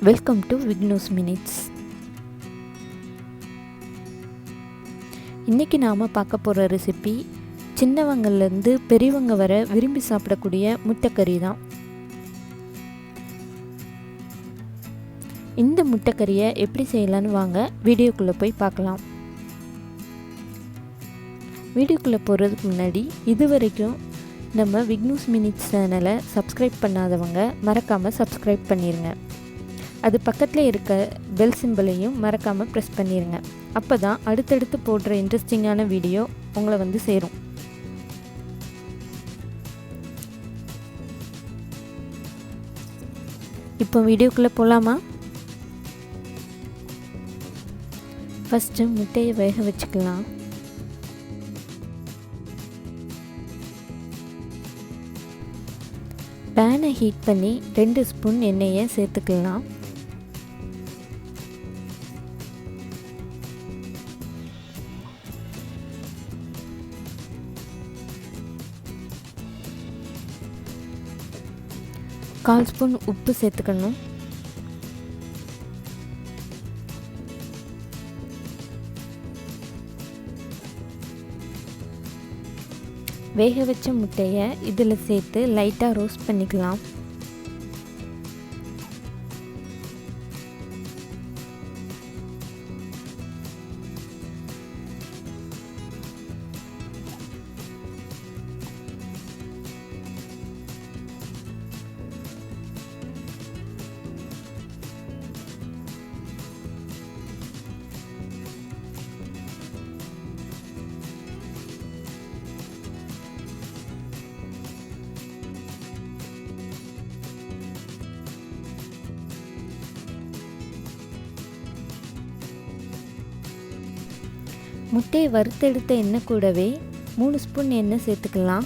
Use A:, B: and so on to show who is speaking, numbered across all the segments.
A: Welcome to விக்னூஸ் minutes. இன்றைக்கி நாம் பார்க்க போகிற ரெசிபி சின்னவங்கள்லேருந்து பெரியவங்க வர விரும்பி சாப்பிடக்கூடிய முட்டைக்கறி தான். இந்த முட்டைக்கறியை எப்படி செய்யலான்னு வாங்க வீடியோக்குள்ளே போய் பார்க்கலாம். வீடியோக்குள்ளே போகிறதுக்கு முன்னாடி இது வரைக்கும் நம்ம விக்னூஸ் மினிட்ஸ் சேனலை சப்ஸ்கிரைப் பண்ணாதவங்க மறக்காமல் சப்ஸ்கிரைப் பண்ணிடுங்க. அது பக்கத்தில் இருக்க பெல் சிம்பிளையும் மறக்காமல் ப்ரெஸ் பண்ணிடுங்க. அப்போ தான் அடுத்தடுத்து போடுற இன்ட்ரெஸ்டிங்கான வீடியோ உங்களை வந்து சேரும். இப்போ வீடியோக்குள்ளே போகலாமா? ஃபஸ்ட்டு முட்டையை வேக வச்சுக்கலாம். பேனை ஹீட் பண்ணி 2 ஸ்பூன் எண்ணெயை சேர்த்துக்கலாம். கால் ஸ்பூன் உப்பு சேர்த்துக்கணும். வேக வச்ச முட்டையை இதில் சேர்த்து லைட்டாக ரோஸ்ட் பண்ணிக்கலாம். முட்டையை வறுத்தெடுத்த எண்ணெய் கூடவே 3 ஸ்பூன் எண்ணெய் சேர்த்துக்கலாம்.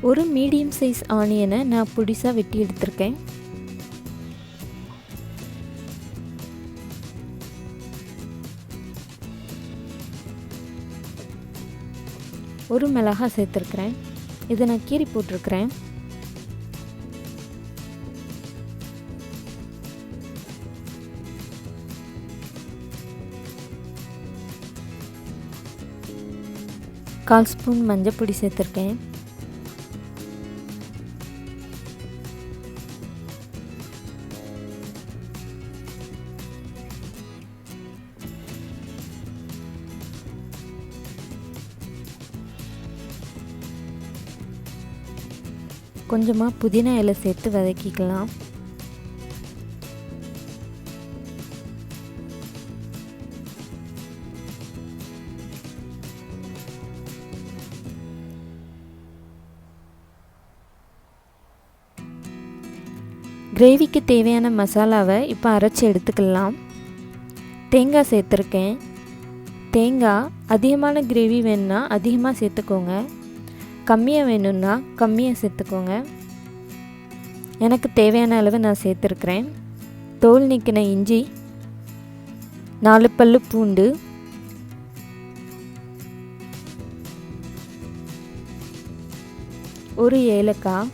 A: ஒரு மீடியம் சைஸ் ஆனியனை நான் பொடிசாக வெட்டி எடுத்திருக்கேன். ஒரு மிளகாய் சேர்த்துருக்குறேன். இதை நான் கீறி போட்டிருக்கிறேன். கால் ஸ்பூன் மஞ்சள் பொடி சேர்த்துருக்கேன். கொஞ்சமாக புதினா இலை சேர்த்து வதக்கிக்கலாம். கிரேவிக்கு தேவையான மசாலாவை இப்போ அரைச்சி எடுத்துக்கலாம். தேங்காய் சேர்த்துருக்கேன். தேங்காய் அதிகமான கிரேவி வேணும்னா அதிகமாக சேர்த்துக்கோங்க, கம்மியாக வேணும்னா கம்மியாக சேர்த்துக்கோங்க. எனக்கு தேவையான அளவு நான் சேர்த்துருக்குறேன். தோல் நீக்கின இஞ்சி, 4 பல்லு பூண்டு, ஒரு ஏலக்காய்,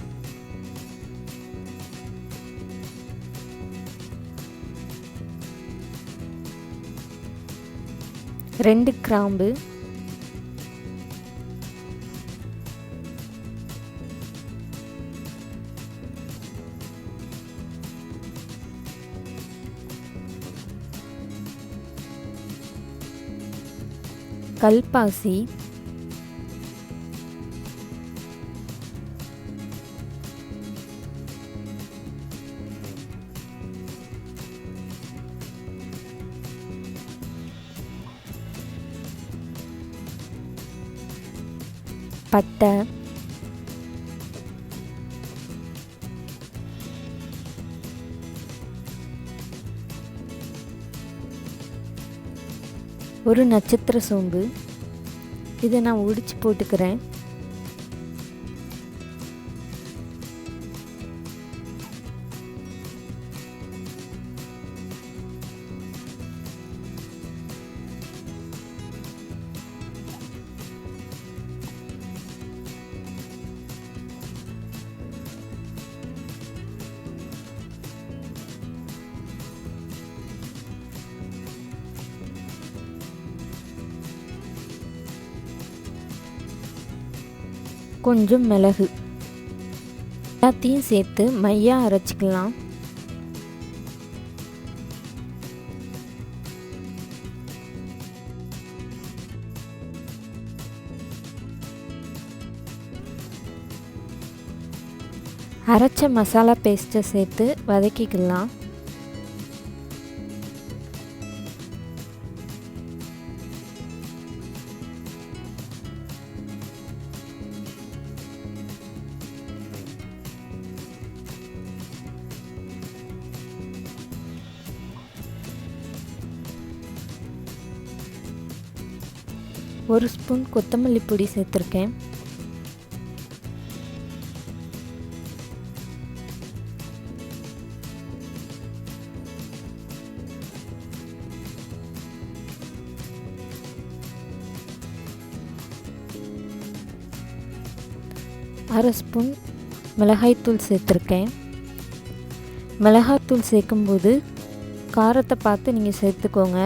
A: ரெண்டு கிராம்பு, கல்பாசி, பட்டை, ஒரு நட்சத்திர சோம்பு, இதை நான் உடிச்சு போட்டுக்கிறேன். கொஞ்சம் மிளகு எல்லாத்தையும் சேர்த்து மையாக அரைச்சிக்கலாம். அரைச்ச மசாலா பேஸ்ட்டை சேர்த்து வதக்கிக்கலாம். ஒரு ஸ்பூன் கொத்தமல்லி பொடி சேர்த்துருக்கேன். அரை ஸ்பூன் மிளகாய்த்தூள் சேர்த்துருக்கேன். மிளகாய்த்தூள் சேர்க்கும்போது காரத்தை பார்த்து நீங்கள் சேர்த்துக்கோங்க.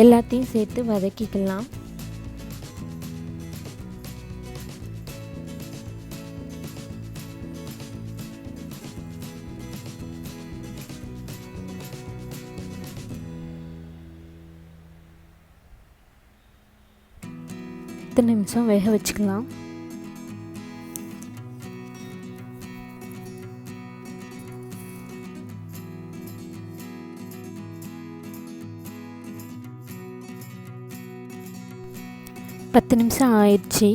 A: எல்லாத்தையும் சேர்த்து வதக்கிக்கலாம். பத்து நிமிஷம் வேக வச்சுக்கலாம். பத்து நிமிஷம் ஆயிடுச்சு.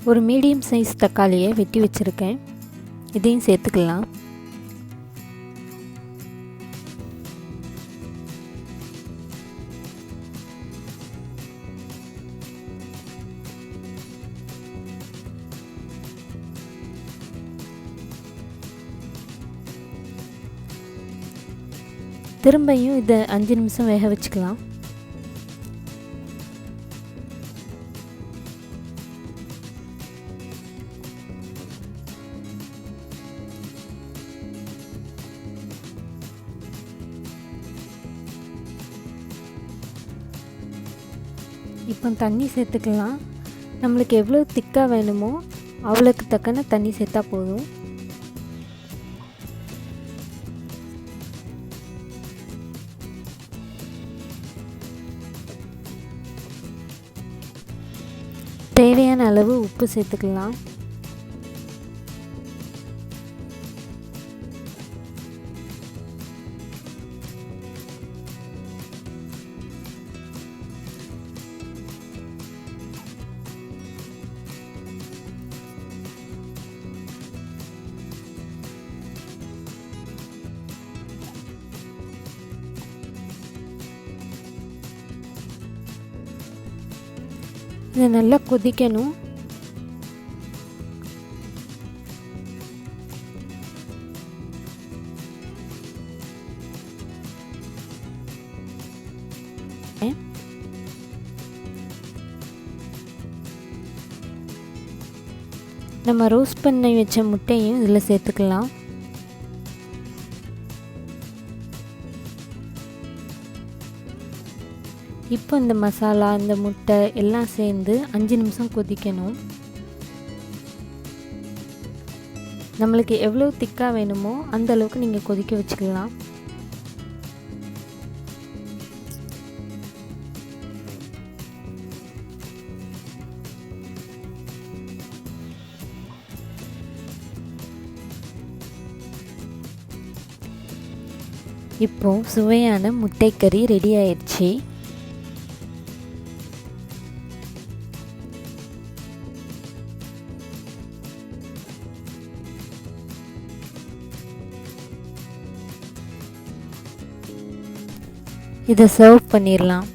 A: ஒரு மீடியம் சைஸ் தக்காளியை வெட்டி வச்சுருக்கேன். இதையும் சேர்த்துக்கலாம். திரும்பியும் இதை 5 நிமிஷம் வேக வச்சுக்கலாம். இப்போ தண்ணி சேர்த்துக்கலாம். நம்மளுக்கு எவ்வளோ திக்காக வேணுமோ அவ்வளோக்கு தக்கன தண்ணி சேர்த்தா போதும். தேவையான அளவு உப்பு சேர்த்துக்கலாம். இதை நல்லா கொதிக்கணும். நம்ம ரோஸ்ட் பண்ணி வச்ச முட்டையும் இதில் சேர்த்துக்கலாம். இப்போ இந்த மசாலா, இந்த முட்டை எல்லாம் சேர்ந்து 5 நிமிஷம் கொதிக்கணும். நம்மளுக்கு எவ்வளோ திக்காக வேணுமோ அந்த அளவுக்கு நீங்கள் கொதிக்க வச்சுக்கலாம். இப்போ சுவையான முட்டை கறி ரெடி ஆயிடுச்சு. இதை சர்வ் பண்ணிடலாம்.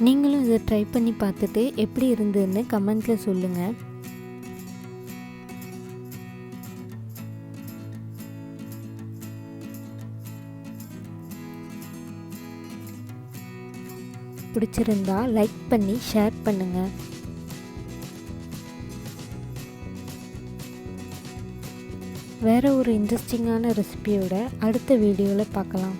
A: நீங்களும் இதை ட்ரை பண்ணி பார்த்துட்டு எப்படி இருந்ததுன்னு கமெண்ட்டில் சொல்லுங்கள். பிடிச்சிருந்தா லைக் பண்ணி ஷேர் பண்ணுங்கள். வேறு ஒரு இன்ட்ரெஸ்டிங்கான ரெசிபியோட அடுத்த வீடியோவில் பார்க்கலாம்.